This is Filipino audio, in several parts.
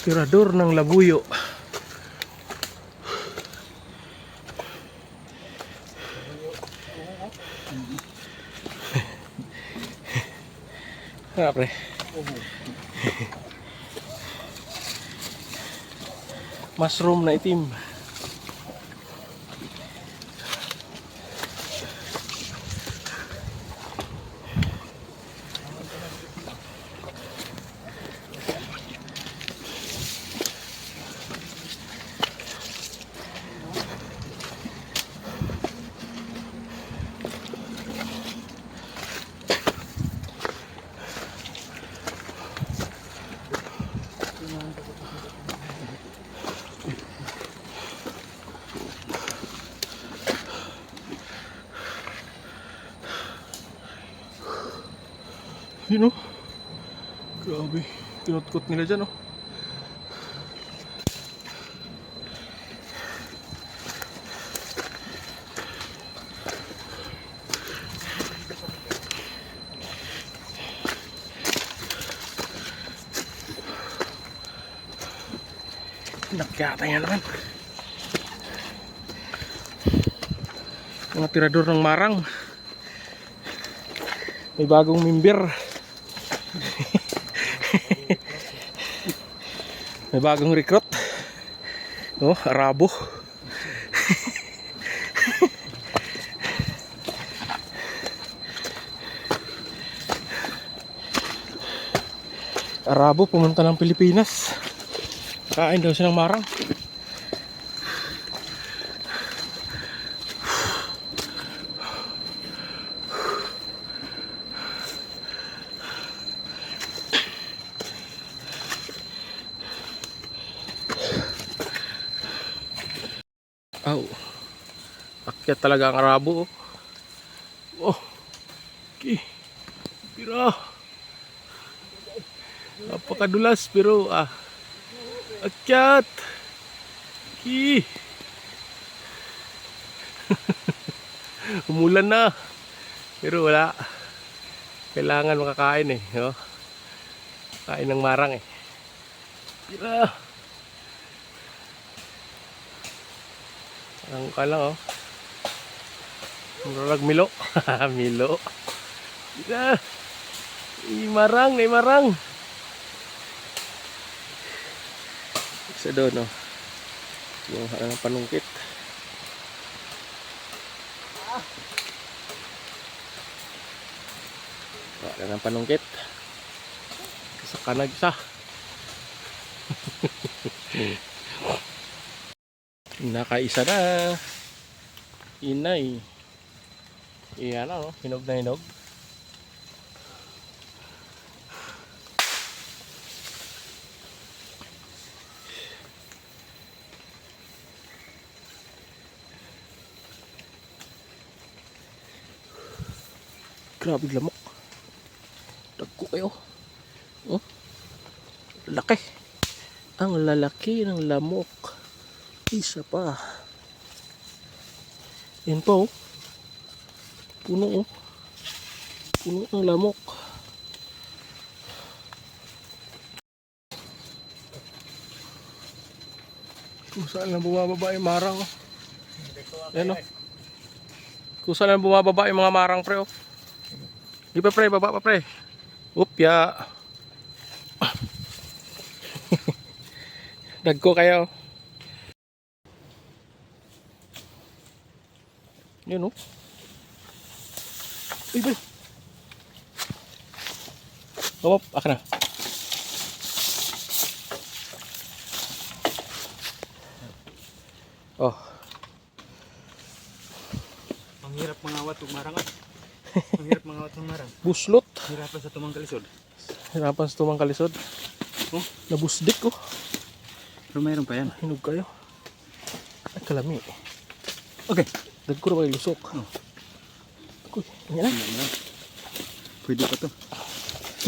Tirador ng labuyo. Ano pre? Mushroom na itim. Yun o. Grabe. Kinutkot nila dyan o. Nakyata yan naman. Mga tirador ng marang. May bagong member. May bagong recruit. Oh, Arabo. Arabo pumunta ng Pilipinas. Kain daw siya ng marang. Oh, akyat talaga ang Arabo. Oh, okay. Pero napakadulas pero akyat. Okay. Umulan na. Pero wala. Kailangan makakain eh, no? Kain ng marang eh. Pero ang kalang oh. Murag Milo. Milo. Ida. Marang, marang. Isa doon oh. Yung harang panungkit. Wala ng panungkit. Sa kanag sa. Nakaisa na. Inay. Iyan na, no? Hinog na hinog. Grabe lamok. Dagko kayo. Oh. Laki. Ang lalaki ng lamok. Isa pa. Yan pa oh. Puno oh. Puno ng lamok. Kung saan lang bumababa yung marang oh. Yan oh. Kung saan lang bumababa yung mga marang pre oh. Di pa pre, baba pa pre. Upya. Dagko kayo. Yun o. Uy, boy. Hop, aka na. Oh. Ang hirap mangawat ug marang. Ang hirap mangawat ng marang. Buslot. Hirapan sa tumang kalisod. Hirapan sa tumang kalisod. Oh, nabusdik oh. Pero mayroon pa yan. Hinog kayo. Ay, kalami. Okay. Dagko na ba yung lusok? Oh. Uy, yan na. Pwede pa to.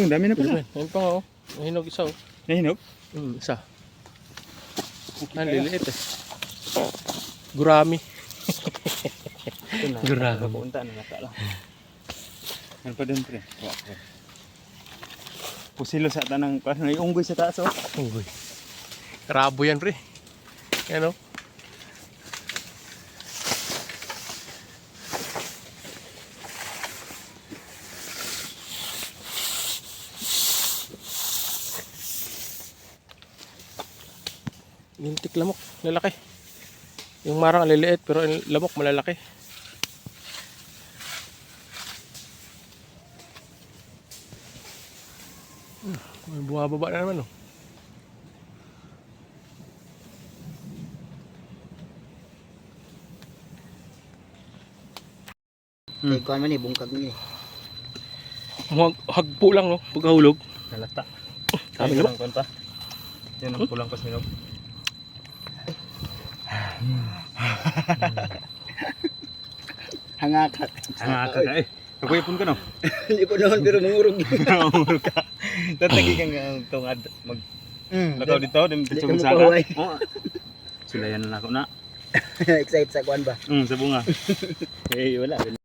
Ang dami na pala. Yan pa nga oh. Nahinog isa oh. Nahinog? Isa. Ang liliit eh. Gurami. Ito na. Gurami. Papunta na nata lang. Ano pa dun pre? Pusilo sa tanang. Parang may unggoy sa taas oh. Unggoy. Rabo yan, pre. Yan, oh. Gintik lamok, lalaki. Yung marang liliit pero yung lamok malalaki. May bumababa na naman, oh. Kaya kuhan man eh, bungkag niya eh. Hagpo lang, no? Pagkahulog. Nalata. Kami Ayun ba? ang konta. Yan ang pulang pasminog. Hangakat. Hangakat na eh. Nagwipon ka no? Hindi po naman pero mangurog. Umuro ka. Tatagi kang tungad mag lakaw dito, dim Hindi dito ka sa mapahuway. Oo. Sila yan na ako na. Excited sa kuhan ba? Sa bunga. Eh wala.